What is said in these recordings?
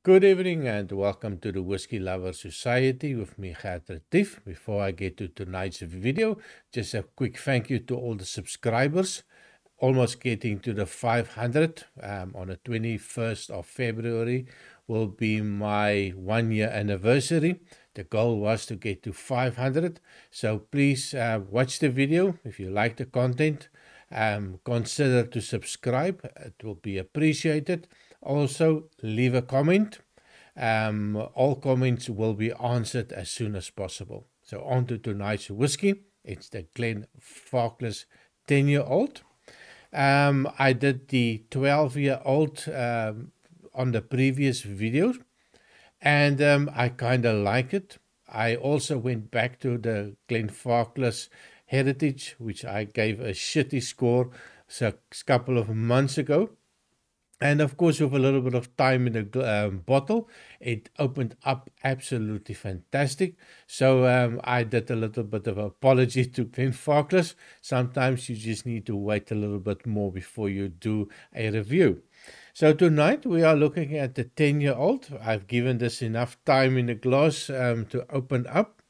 Good evening and welcome to the Whiskey Lover Society with me, Gert Retief. Before I get to tonight's video, just a quick thank you to all the subscribers. Almost getting to the 500 on the 21st of February will be my 1 year anniversary. The goal was to get to 500. So please watch the video. If you like the content, consider to subscribe. It will be appreciated. Also, leave a comment. All comments will be answered as soon as possible. So on to tonight's whiskey. It's the Glenfarclas 10-year-old. I did the 12-year-old on the previous video, and I kind of like it. I also went back to the Glenfarclas Heritage, which I gave a shitty score a couple of months ago. And of course, with a little bit of time in the bottle, it opened up absolutely fantastic. So I did a little bit of apology to Glenfarclas. Sometimes you just need to wait a little bit more before you do a review. So tonight we are looking at the 10-year-old. I've given this enough time in the glass to open up.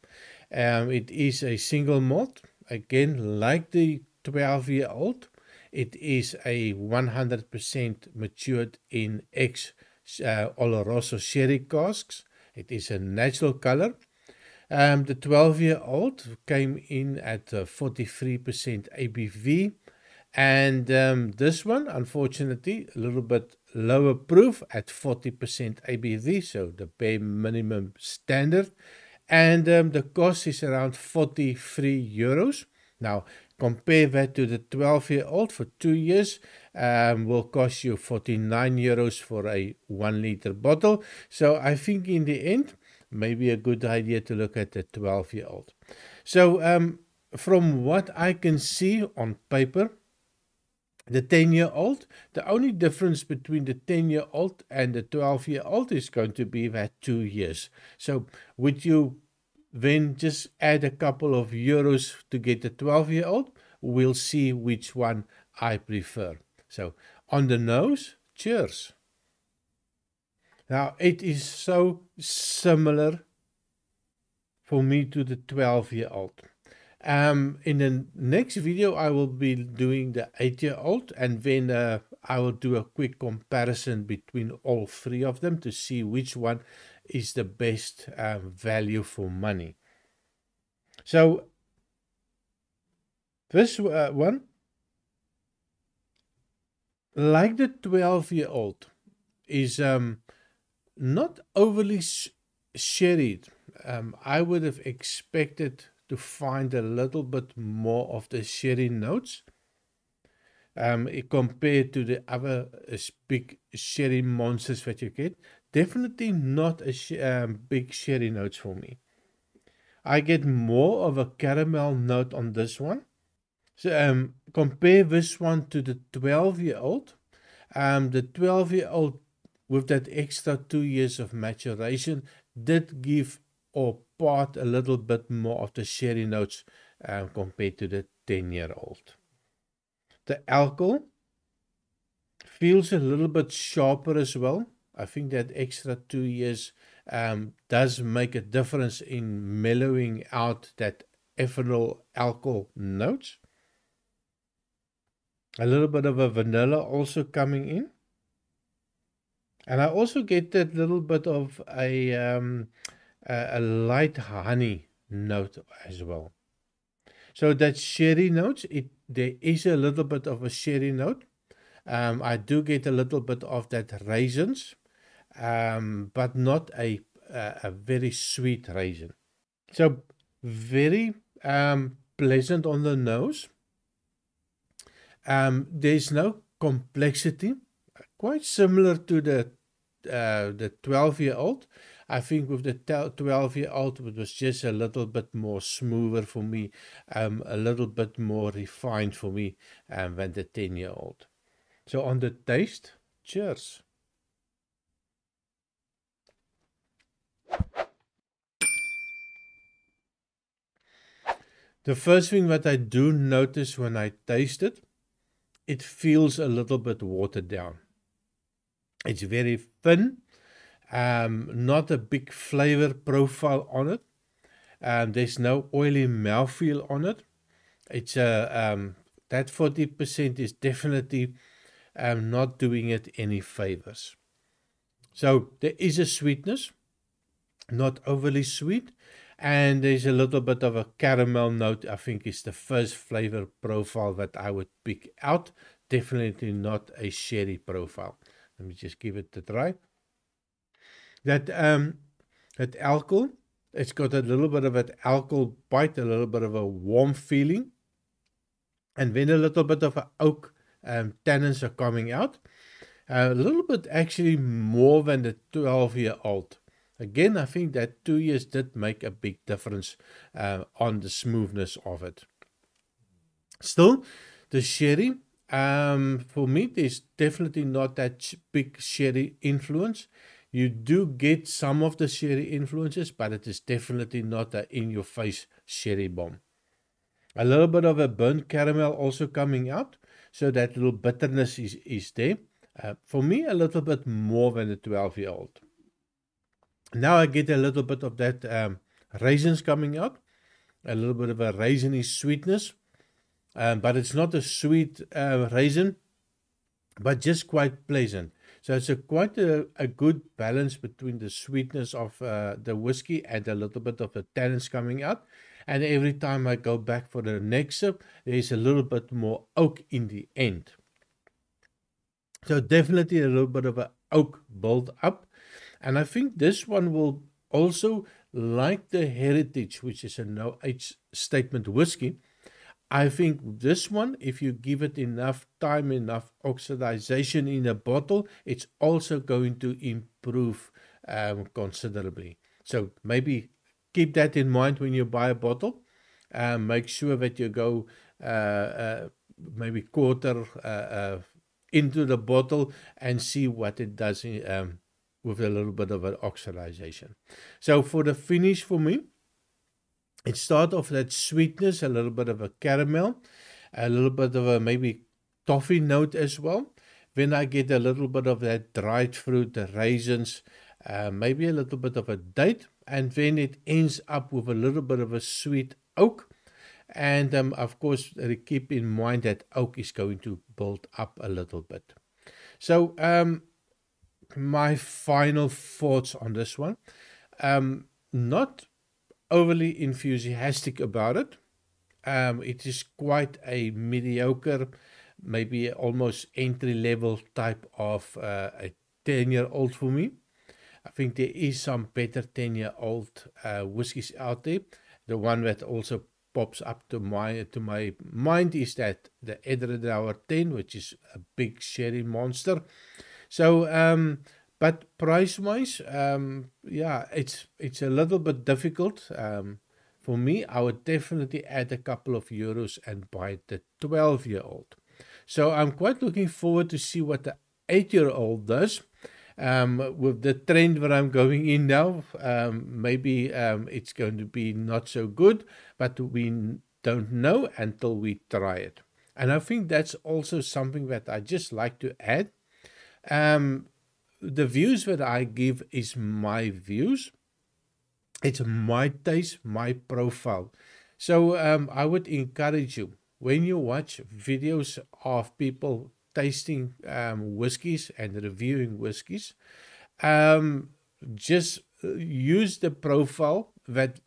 It is a single malt. Again, like the 12-year-old. It is a 100% matured in oloroso sherry casks. It is a natural color. The 12-year-old came in at 43% ABV. And this one, unfortunately, a little bit lower proof at 40% ABV, so the bare minimum standard. And the cost is around 43 euros. Now, compare that to the 12-year-old for 2 years, will cost you 49 euros for a 1 liter bottle. So I think in the end, maybe a good idea to look at the 12-year-old. So from what I can see on paper, the 10-year-old, the only difference between the 10-year-old and the 12-year-old is going to be that 2 years. So would you then just add a couple of euros to get the 12-year-old? We'll see which one I prefer. So on the nose, cheers. Now it is so similar for me to the 12-year-old. In the next video, I will be doing the 8-year-old, and then I will do a quick comparison between all three of them to see which one is the best value for money. So this one, like the 12-year-old, is not overly sherried. I would have expected to find a little bit more of the sherry notes compared to the other big sherry monsters that you get. Definitely not a big sherry notes for me. I get more of a caramel note on this one. So compare this one to the 12-year-old. The 12-year-old with that extra 2 years of maturation did give or part a little bit more of the sherry notes compared to the 10-year-old. The alcohol feels a little bit sharper as well. I think that extra 2 years does make a difference in mellowing out that ethanol alcohol notes. A little bit of a vanilla also coming in. And I also get that little bit of a light honey note as well. So that sherry notes, there is a little bit of a sherry note. I do get a little bit of that raisins, but not a very sweet raisin. So very pleasant on the nose. There's no complexity, quite similar to the 12-year-old. I think with the 12-year-old, it was just a little bit more smoother for me, a little bit more refined for me than the 10-year-old. So on the taste, cheers. The first thing that I do notice when I taste it, it feels a little bit watered down. It's very thin. Not a big flavor profile on it. There's no oily mouthfeel on it. It's that 40% is definitely not doing it any favors. So there is a sweetness, not overly sweet, and there's a little bit of a caramel note. I think is the first flavor profile that I would pick out. Definitely not a sherry profile. Let me just give it a try. That alcohol, it's got a little bit of an alcohol bite, a little bit of a warm feeling, and then a little bit of a oak tannins are coming out. A little bit actually more than the 12-year-old. Again, I think that 2 years did make a big difference on the smoothness of it. Still, the sherry, for me, there's definitely not that big sherry influence. You do get some of the sherry influences, but it is definitely not an in-your-face sherry bomb. A little bit of a burnt caramel also coming out, so that little bitterness is there. For me, a little bit more than a 12-year-old. Now I get a little bit of that raisins coming out, a little bit of a raisiny sweetness, but it's not a sweet raisin, but just quite pleasant. So it's quite a good balance between the sweetness of the whiskey and a little bit of the tannins coming out. And every time I go back for the next sip, there's a little bit more oak in the end. So definitely a little bit of an oak build up. And I think this one will also, like the Heritage, which is a no-age statement whiskey, I think this one, if you give it enough time, enough oxidization in a bottle, it's also going to improve considerably. So maybe keep that in mind when you buy a bottle. Make sure that you go maybe quarter into the bottle and see what it does with a little bit of an oxidization. So for the finish for me, it starts off that sweetness, a little bit of a caramel, a little bit of a maybe toffee note as well. Then I get a little bit of that dried fruit, the raisins, maybe a little bit of a date, and then it ends up with a little bit of a sweet oak. And of course, keep in mind that oak is going to build up a little bit. So my final thoughts on this one, not overly enthusiastic about it. It is quite a mediocre, maybe almost entry-level type of a 10-year-old for me. I think there is some better 10-year-old whiskies out there. The one that also pops up to my mind is that the Edredauer 10, which is a big sherry monster. So, but price-wise, yeah, it's a little bit difficult. For me, I would definitely add a couple of euros and buy the 12-year-old. So I'm quite looking forward to see what the 8-year-old does. With the trend where I'm going in now, maybe it's going to be not so good, but we don't know until we try it. And I think that's also something that I just like to add. The views that I give is my views. It's my taste, my profile. So I would encourage you, when you watch videos of people tasting whiskies and reviewing whiskies, just use the profile that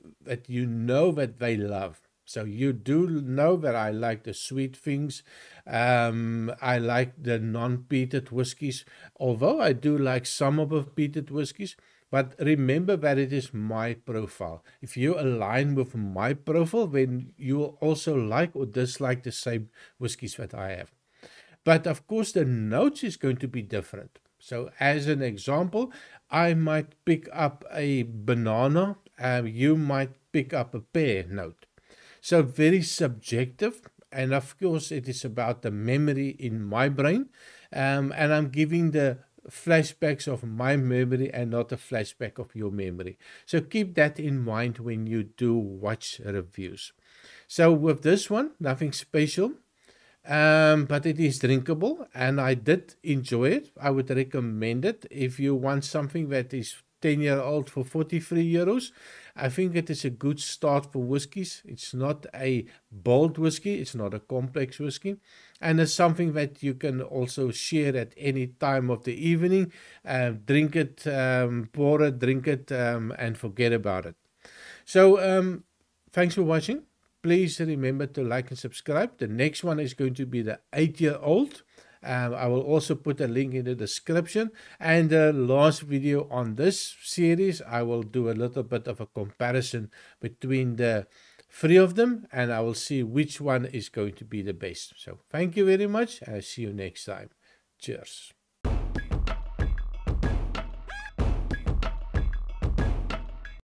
you know that they love. So you do know that I like the sweet things. I like the non-peated whiskies, although I do like some of the peated whiskies. But remember that it is my profile. If you align with my profile, then you will also like or dislike the same whiskies that I have. But of course, the notes is going to be different. So as an example, I might pick up a banana, you might pick up a pear note. So very subjective, and of course it is about the memory in my brain, and I'm giving the flashbacks of my memory and not a flashback of your memory. So keep that in mind when you do watch reviews. So with this one, nothing special. but it is drinkable, and I did enjoy it. I would recommend it if you want something that is 10-year-old for 43 euros. I think it is a good start for whiskies. It's not a bold whiskey, it's not a complex whiskey, and it's something that you can also share at any time of the evening. Drink it, pour it, drink it, and forget about it. So thanks for watching. Please remember to like and subscribe. The next one is going to be the 8-year-old. I will also put a link in the description. And the last video on this series, I will do a little bit of a comparison between the 3 of them, and I will see which one is going to be the best. So thank you very much, and I'll see you next time. Cheers.